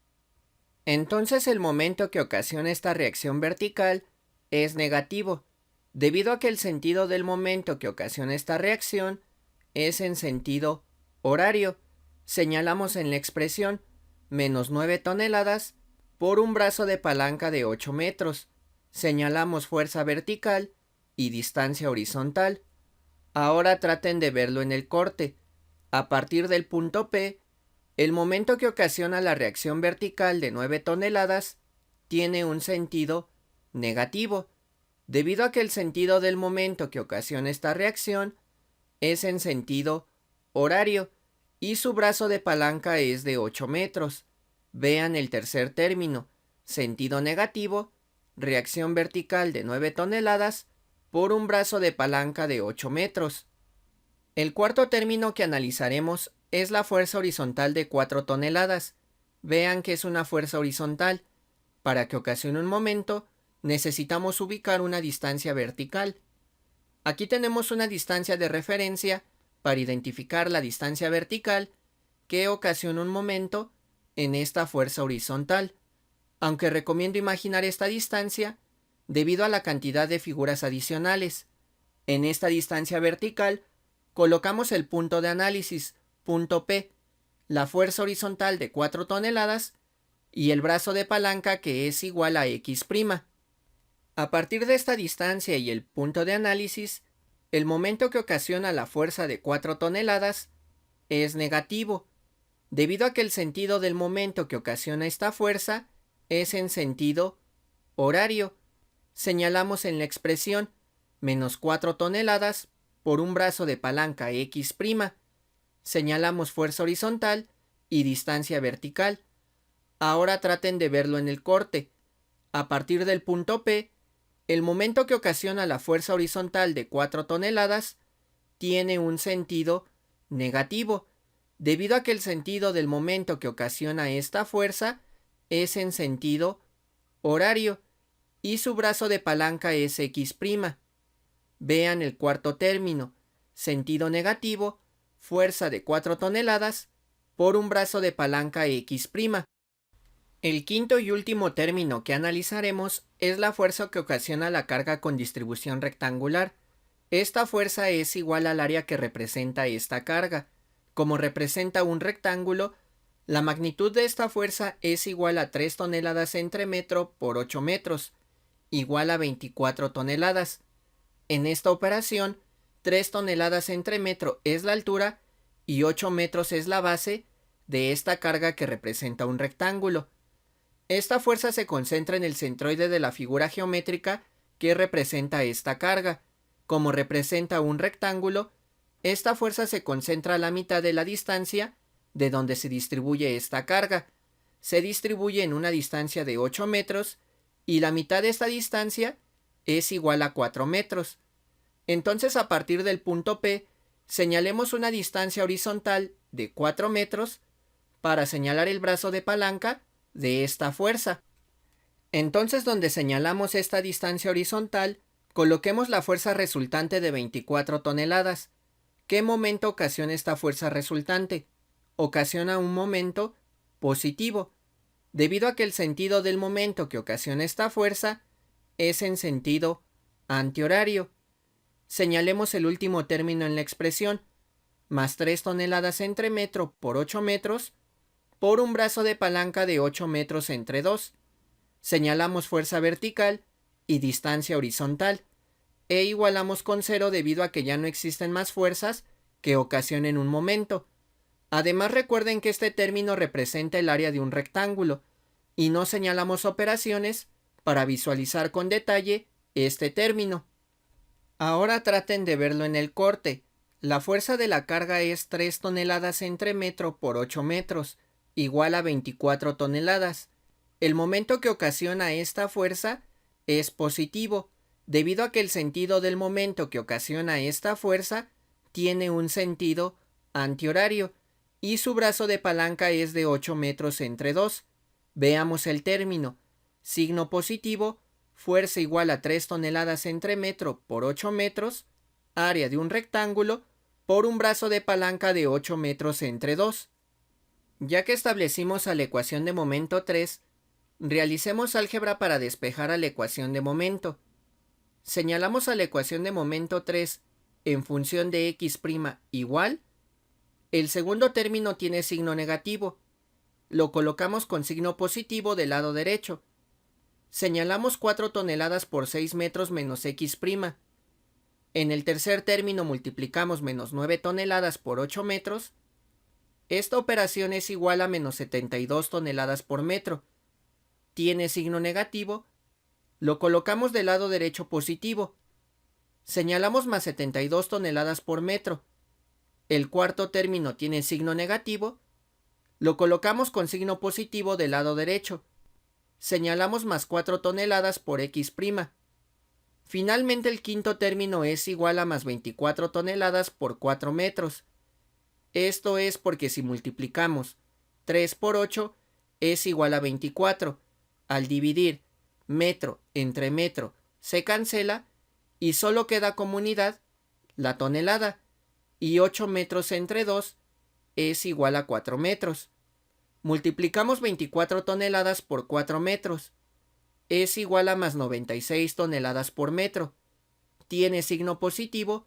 Entonces el momento que ocasiona esta reacción vertical es negativo, debido a que el sentido del momento que ocasiona esta reacción es en sentido horario. Señalamos en la expresión menos 9 toneladas por un brazo de palanca de 8 metros. Señalamos fuerza vertical y distancia horizontal. Ahora traten de verlo en el corte. A partir del punto P, el momento que ocasiona la reacción vertical de 9 toneladas tiene un sentido negativo, debido a que el sentido del momento que ocasiona esta reacción es en sentido horario y su brazo de palanca es de 8 metros. Vean el tercer término, sentido negativo, reacción vertical de 9 toneladas por un brazo de palanca de 8 metros. El cuarto término que analizaremos es la fuerza horizontal de 4 toneladas. Vean que es una fuerza horizontal. Para que ocasione un momento, necesitamos ubicar una distancia vertical. Aquí tenemos una distancia de referencia para identificar la distancia vertical que ocasiona un momento en esta fuerza horizontal, aunque recomiendo imaginar esta distancia debido a la cantidad de figuras adicionales. En esta distancia vertical colocamos el punto de análisis, punto P, la fuerza horizontal de 4 toneladas y el brazo de palanca que es igual a X'. A partir de esta distancia y el punto de análisis, el momento que ocasiona la fuerza de 4 toneladas es negativo, debido a que el sentido del momento que ocasiona esta fuerza es en sentido horario. Señalamos en la expresión menos 4 toneladas por un brazo de palanca X'. Señalamos fuerza horizontal y distancia vertical. Ahora traten de verlo en el corte. A partir del punto P, el momento que ocasiona la fuerza horizontal de 4 toneladas tiene un sentido negativo, debido a que el sentido del momento que ocasiona esta fuerza es en sentido horario y su brazo de palanca es X'. Vean el cuarto término, sentido negativo, fuerza de 4 toneladas por un brazo de palanca X'. El quinto y último término que analizaremos es la fuerza que ocasiona la carga con distribución rectangular. Esta fuerza es igual al área que representa esta carga. Como representa un rectángulo, la magnitud de esta fuerza es igual a 3 toneladas entre metro por 8 metros, igual a 24 toneladas. En esta operación, 3 toneladas entre metro es la altura y 8 metros es la base de esta carga que representa un rectángulo. Esta fuerza se concentra en el centroide de la figura geométrica que representa esta carga. Como representa un rectángulo, esta fuerza se concentra a la mitad de la distancia de donde se distribuye esta carga. Se distribuye en una distancia de 8 metros y la mitad de esta distancia es igual a 4 metros. Entonces, a partir del punto P, señalemos una distancia horizontal de 4 metros para señalar el brazo de palanca de esta fuerza. Entonces, donde señalamos esta distancia horizontal, coloquemos la fuerza resultante de 24 toneladas. ¿Qué momento ocasiona esta fuerza resultante? Ocasiona un momento positivo, debido a que el sentido del momento que ocasiona esta fuerza es en sentido antihorario. Señalemos el último término en la expresión, más 3 toneladas entre metro por 8 metros, por un brazo de palanca de 8 metros entre 2. Señalamos fuerza vertical y distancia horizontal, e igualamos con 0 debido a que ya no existen más fuerzas que ocasionen un momento. Además, recuerden que este término representa el área de un rectángulo, y no señalamos operaciones para visualizar con detalle este término. Ahora traten de verlo en el corte. La fuerza de la carga es 3 toneladas entre metro por 8 metros, igual a 24 toneladas. El momento que ocasiona esta fuerza es positivo, debido a que el sentido del momento que ocasiona esta fuerza tiene un sentido antihorario y su brazo de palanca es de 8 metros entre 2. Veamos el término. Signo positivo, fuerza igual a 3 toneladas entre metro por 8 metros, área de un rectángulo, por un brazo de palanca de 8 metros entre 2. Ya que establecimos a la ecuación de momento 3, realicemos álgebra para despejar a la ecuación de momento. Señalamos a la ecuación de momento 3 en función de x' igual. El segundo término tiene signo negativo. Lo colocamos con signo positivo del lado derecho. Señalamos 4 toneladas por 6 metros menos x'. En el tercer término multiplicamos menos 9 toneladas por 8 metros. Esta operación es igual a menos 72 toneladas por metro. Tiene signo negativo. Lo colocamos del lado derecho positivo. Señalamos más 72 toneladas por metro. El cuarto término tiene signo negativo. Lo colocamos con signo positivo del lado derecho. Señalamos más 4 toneladas por x'. Finalmente el quinto término es igual a más 24 toneladas por 4 metros. Esto es porque si multiplicamos 3 por 8 es igual a 24. Al dividir metro entre metro se cancela y solo queda como unidad la tonelada, y 8 metros entre 2 es igual a 4 metros. Multiplicamos 24 toneladas por 4 metros. Es igual a más 96 toneladas por metro. Tiene signo positivo.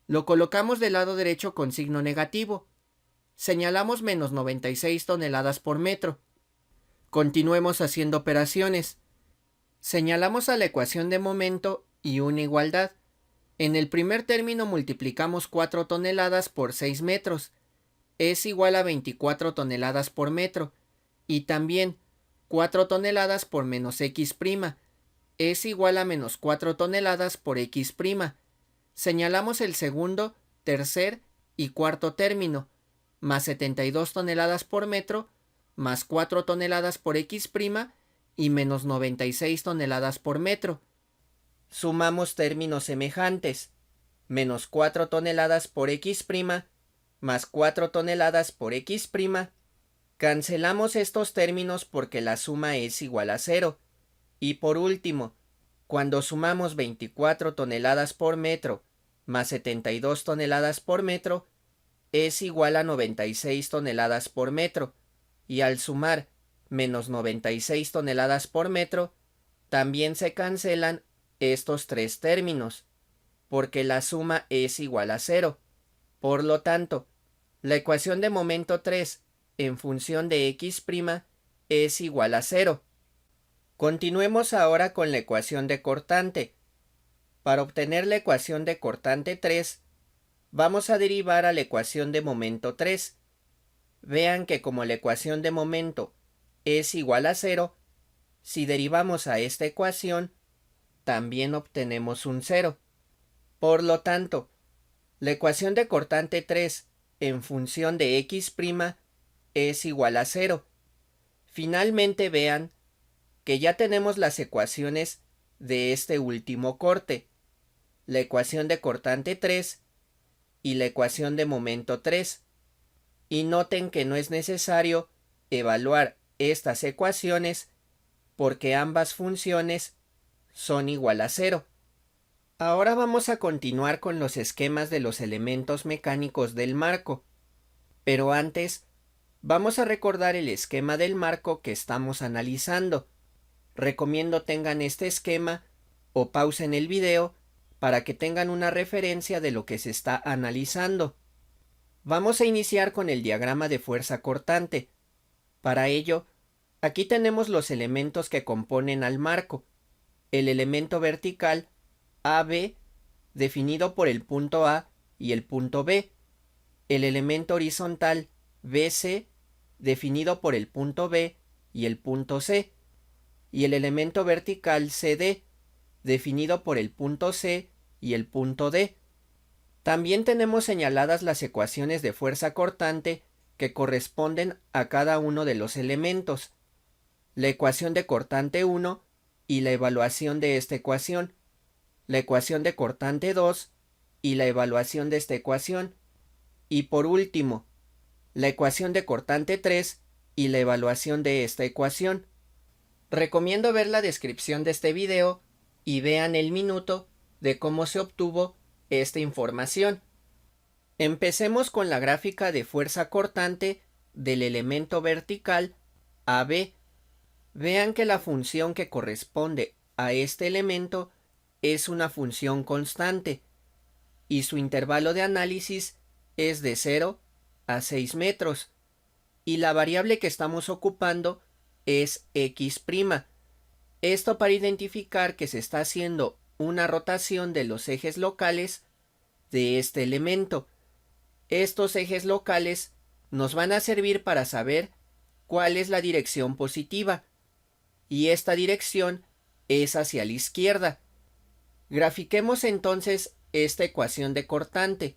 Lo colocamos del lado derecho con signo negativo. Señalamos menos 96 toneladas por metro. Continuemos haciendo operaciones. Señalamos a la ecuación de momento y una igualdad. En el primer término multiplicamos 4 toneladas por 6 metros. Es igual a 24 toneladas por metro. Y también 4 toneladas por menos x'. Es igual a menos 4 toneladas por x'. Señalamos el segundo, tercer y cuarto término, más 72 toneladas por metro, más 4 toneladas por x' y menos 96 toneladas por metro. Sumamos términos semejantes, menos 4 toneladas por x', más 4 toneladas por x'. Cancelamos estos términos porque la suma es igual a 0. Y por último, cuando sumamos 24 toneladas por metro más 72 toneladas por metro, es igual a 96 toneladas por metro. Y al sumar menos 96 toneladas por metro, también se cancelan estos tres términos, porque la suma es igual a 0. Por lo tanto, la ecuación de momento 3 en función de x' es igual a 0. Continuemos ahora con la ecuación de cortante. Para obtener la ecuación de cortante 3, vamos a derivar a la ecuación de momento 3. Vean que como la ecuación de momento es igual a 0, si derivamos a esta ecuación, también obtenemos un 0. Por lo tanto, la ecuación de cortante 3 en función de x' es igual a 0. Finalmente vean que ya tenemos las ecuaciones de este último corte, la ecuación de cortante 3 y la ecuación de momento 3. Y noten que no es necesario evaluar estas ecuaciones porque ambas funciones son igual a 0. Ahora vamos a continuar con los esquemas de los elementos mecánicos del marco. Pero antes, vamos a recordar el esquema del marco que estamos analizando. Recomiendo tengan este esquema o pausen el video para que tengan una referencia de lo que se está analizando. Vamos a iniciar con el diagrama de fuerza cortante. Para ello, aquí tenemos los elementos que componen al marco. El elemento vertical AB, definido por el punto A y el punto B. El elemento horizontal BC, definido por el punto B y el punto C. Y el elemento vertical CD, definido por el punto C y el punto D. También tenemos señaladas las ecuaciones de fuerza cortante que corresponden a cada uno de los elementos, la ecuación de cortante 1 y la evaluación de esta ecuación, la ecuación de cortante 2 y la evaluación de esta ecuación, y por último, la ecuación de cortante 3 y la evaluación de esta ecuación. Recomiendo ver la descripción de este video y vean el minuto de cómo se obtuvo esta información. Empecemos con la gráfica de fuerza cortante del elemento vertical AB. Vean que la función que corresponde a este elemento es una función constante y su intervalo de análisis es de 0 a 6 metros y la variable que estamos ocupando es x'. Esto para identificar que se está haciendo una rotación de los ejes locales de este elemento. Estos ejes locales nos van a servir para saber cuál es la dirección positiva y esta dirección es hacia la izquierda. Grafiquemos entonces esta ecuación de cortante.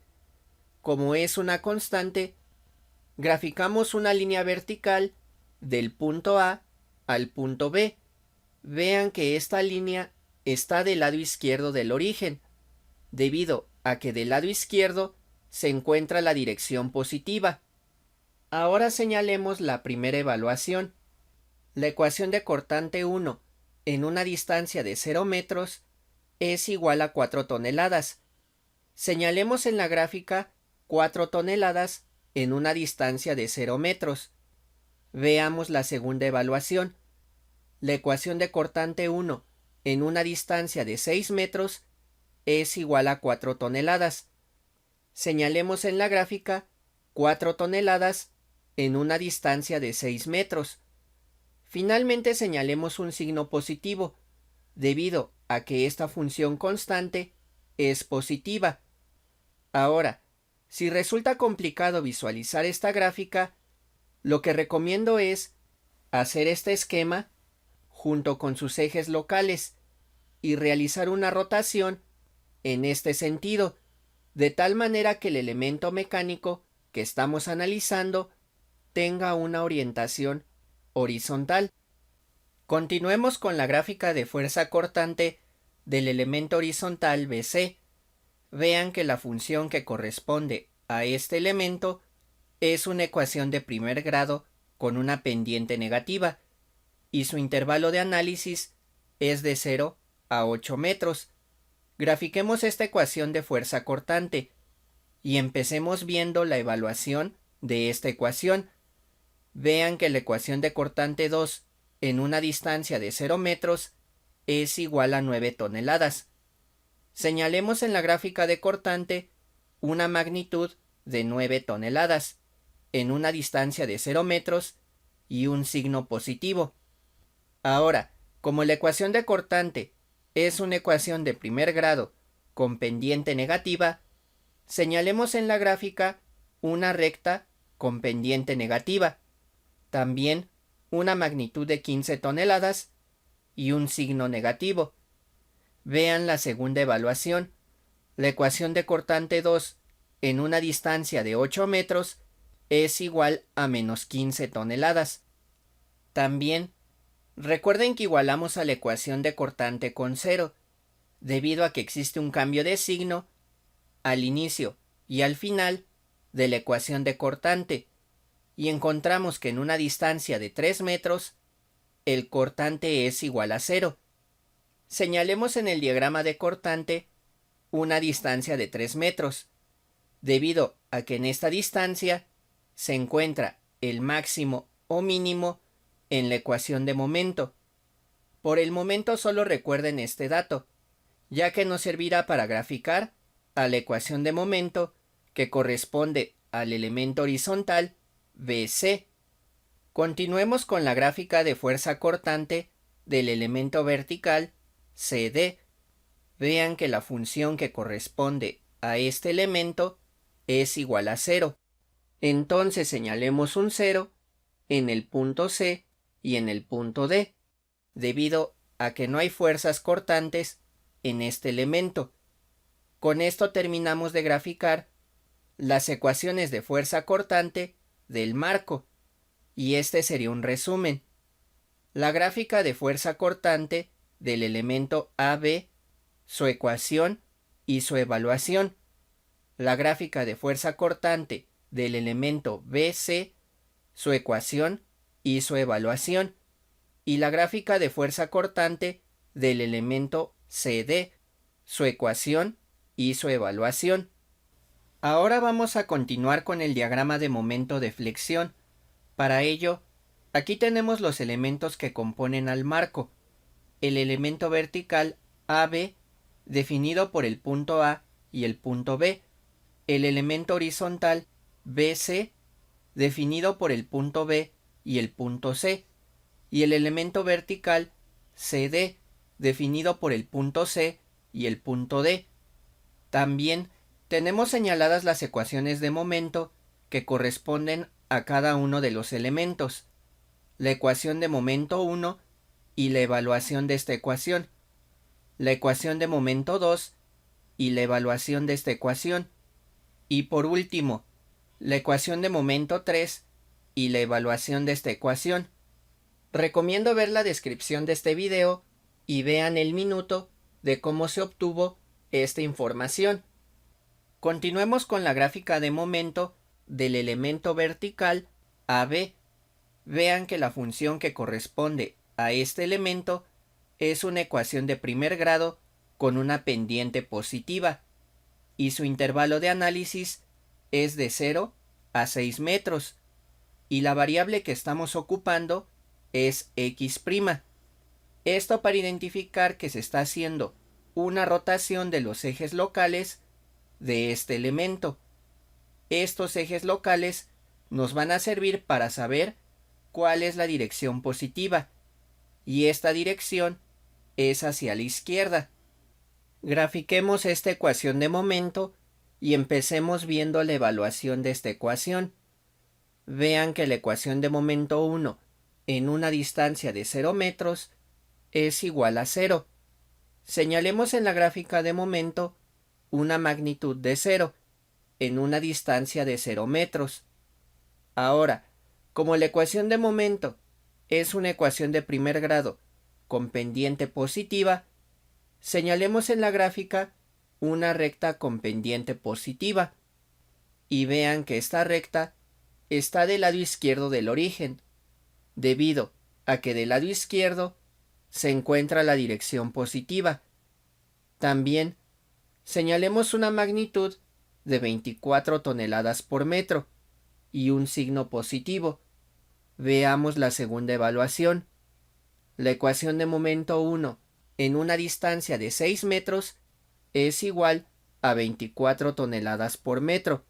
Como es una constante, graficamos una línea vertical del punto A al punto B. Vean que esta línea está del lado izquierdo del origen, debido a que del lado izquierdo se encuentra la dirección positiva. Ahora señalemos la primera evaluación. La ecuación de cortante 1 en una distancia de 0 metros es igual a 4 toneladas. Señalemos en la gráfica 4 toneladas en una distancia de 0 metros. Veamos la segunda evaluación. La ecuación de cortante 1 en una distancia de 6 metros es igual a 4 toneladas. Señalemos en la gráfica 4 toneladas en una distancia de 6 metros. Finalmente señalemos un signo positivo, debido a que esta función constante es positiva. Ahora, si resulta complicado visualizar esta gráfica, lo que recomiendo es hacer este esquema junto con sus ejes locales y realizar una rotación en este sentido, de tal manera que el elemento mecánico que estamos analizando tenga una orientación horizontal. Continuemos con la gráfica de fuerza cortante del elemento horizontal BC. Vean que la función que corresponde a este elemento es una ecuación de primer grado con una pendiente negativa y su intervalo de análisis es de 0 a 8 metros. Grafiquemos esta ecuación de fuerza cortante y empecemos viendo la evaluación de esta ecuación. Vean que la ecuación de cortante 2 en una distancia de 0 metros es igual a 9 toneladas. Señalemos en la gráfica de cortante una magnitud de 9 toneladas en una distancia de 0 metros y un signo positivo. Ahora, como la ecuación de cortante es una ecuación de primer grado con pendiente negativa, señalemos en la gráfica una recta con pendiente negativa, también una magnitud de 15 toneladas y un signo negativo. Vean la segunda evaluación. La ecuación de cortante 2 en una distancia de 8 metros es igual a menos 15 toneladas. También recuerden que igualamos a la ecuación de cortante con 0, debido a que existe un cambio de signo al inicio y al final de la ecuación de cortante, y encontramos que en una distancia de 3 metros el cortante es igual a 0. Señalemos en el diagrama de cortante una distancia de 3 metros, debido a que en esta distancia se encuentra el máximo o mínimo en la ecuación de momento. Por el momento solo recuerden este dato, ya que nos servirá para graficar a la ecuación de momento que corresponde al elemento horizontal BC. Continuemos con la gráfica de fuerza cortante del elemento vertical CD. Vean que la función que corresponde a este elemento es igual a 0. Entonces señalemos un 0 en el punto C y en el punto D, debido a que no hay fuerzas cortantes en este elemento. Con esto terminamos de graficar las ecuaciones de fuerza cortante del marco, y este sería un resumen. La gráfica de fuerza cortante del elemento AB, su ecuación y su evaluación. La gráfica de fuerza cortante del elemento BC, su ecuación y su evaluación. Y la gráfica de fuerza cortante del elemento CD, su ecuación y su evaluación. Ahora vamos a continuar con el diagrama de momento de flexión. Para ello, aquí tenemos los elementos que componen al marco. El elemento vertical AB, definido por el punto A y el punto B. El elemento horizontal BC, definido por el punto B y el punto C. Y el elemento vertical CD, definido por el punto C y el punto D. También tenemos señaladas las ecuaciones de momento que corresponden a cada uno de los elementos, la ecuación de momento 1 y la evaluación de esta ecuación, la ecuación de momento 2 y la evaluación de esta ecuación, y por último, la ecuación de momento 3 y la evaluación de esta ecuación. Recomiendo ver la descripción de este video y vean el minuto de cómo se obtuvo esta información. Continuemos con la gráfica de momento del elemento vertical AB. Vean que la función que corresponde a este elemento es una ecuación de primer grado con una pendiente positiva y su intervalo de análisis es de 0 a 6 metros y la variable que estamos ocupando es x'. Esto para identificar que se está haciendo una rotación de los ejes locales de este elemento. Estos ejes locales nos van a servir para saber cuál es la dirección positiva, y esta dirección es hacia la izquierda. Grafiquemos esta ecuación de momento y empecemos viendo la evaluación de esta ecuación. Vean que la ecuación de momento 1 en una distancia de 0 metros es igual a 0. Señalemos en la gráfica de momento una magnitud de 0 en una distancia de 0 metros. Ahora, como la ecuación de momento es una ecuación de primer grado con pendiente positiva, señalemos en la gráfica una recta con pendiente positiva. Y vean que esta recta está del lado izquierdo del origen, debido a que del lado izquierdo se encuentra la dirección positiva. También señalemos una magnitud de 24 toneladas por metro y un signo positivo. Veamos la segunda evaluación. La ecuación de momento 1 en una distancia de 6 metros es igual a 24 toneladas por metro.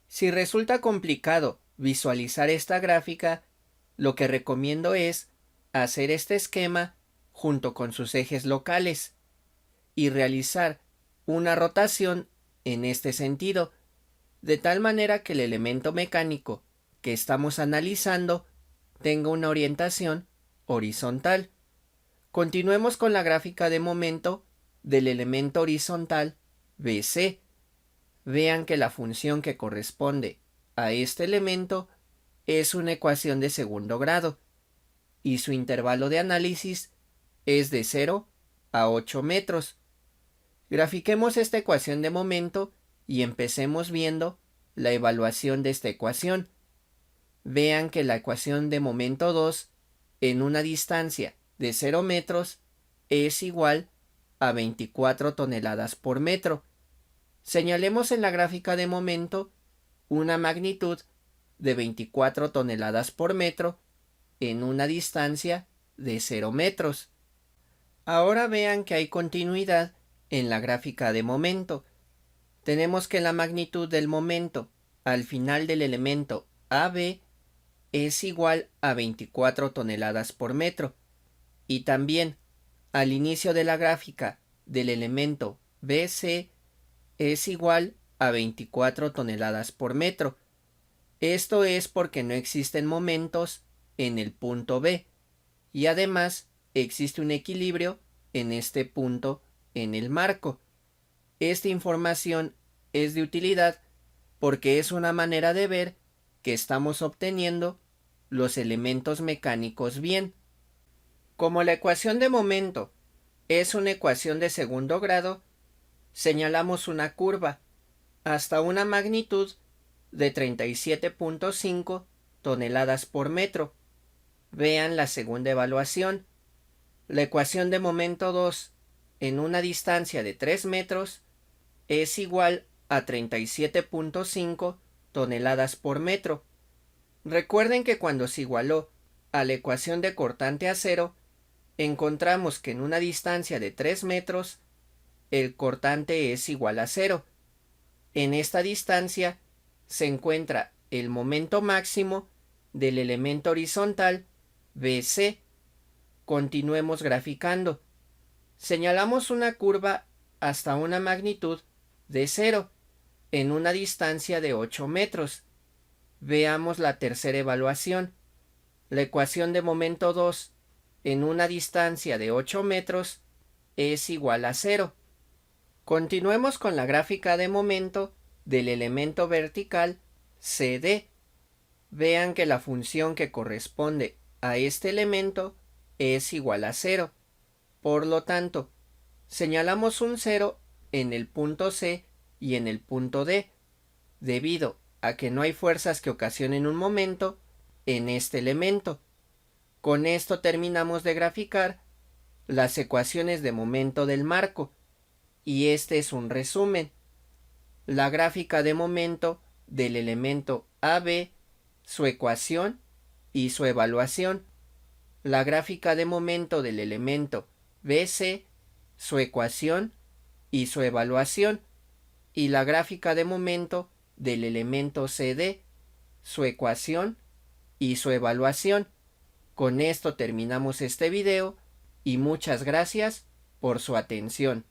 Si resulta complicado visualizar esta gráfica, lo que recomiendo es hacer este esquema junto con sus ejes locales y realizar una rotación en este sentido, de tal manera que el elemento mecánico que estamos analizando tenga una orientación horizontal. Continuemos con la gráfica de momento del elemento horizontal BC. Vean que la función que corresponde a este elemento es una ecuación de segundo grado y su intervalo de análisis es de 0 a 8 metros. Grafiquemos esta ecuación de momento y empecemos viendo la evaluación de esta ecuación. Vean que la ecuación de momento 2 en una distancia de 0 metros es igual a 24 toneladas por metro. Señalemos en la gráfica de momento una magnitud de 24 toneladas por metro en una distancia de 0 metros. Ahora vean que hay continuidad en la gráfica de momento. Tenemos que la magnitud del momento al final del elemento AB es igual a 24 toneladas por metro, y también al inicio de la gráfica del elemento BC es igual a 24 toneladas por metro. Esto es porque no existen momentos en el punto B y además existe un equilibrio en este punto en el marco. Esta información es de utilidad porque es una manera de ver que estamos obteniendo los elementos mecánicos bien. Como la ecuación de momento es una ecuación de segundo grado, señalamos una curva hasta una magnitud de 37.5 toneladas por metro. Vean la segunda evaluación. La ecuación de momento 2 en una distancia de 3 metros es igual a 37.5 toneladas por metro. Recuerden que cuando se igualó a la ecuación de cortante a cero, encontramos que en una distancia de 3 metros el cortante es igual a 0. En esta distancia se encuentra el momento máximo del elemento horizontal BC. Continuemos graficando. Señalamos una curva hasta una magnitud de 0 en una distancia de 8 metros. Veamos la tercera evaluación. La ecuación de momento 2 en una distancia de 8 metros es igual a 0. Continuemos con la gráfica de momento del elemento vertical CD. Vean que la función que corresponde a este elemento es igual a 0. Por lo tanto, señalamos un 0 en el punto C y en el punto D, debido a que no hay fuerzas que ocasionen un momento en este elemento. Con esto terminamos de graficar las ecuaciones de momento del marco, y este es un resumen. La gráfica de momento del elemento AB, su ecuación y su evaluación. La gráfica de momento del elemento BC, su ecuación y su evaluación. y la gráfica de momento del elemento CD, su ecuación y su evaluación. Con esto terminamos este video y muchas gracias por su atención.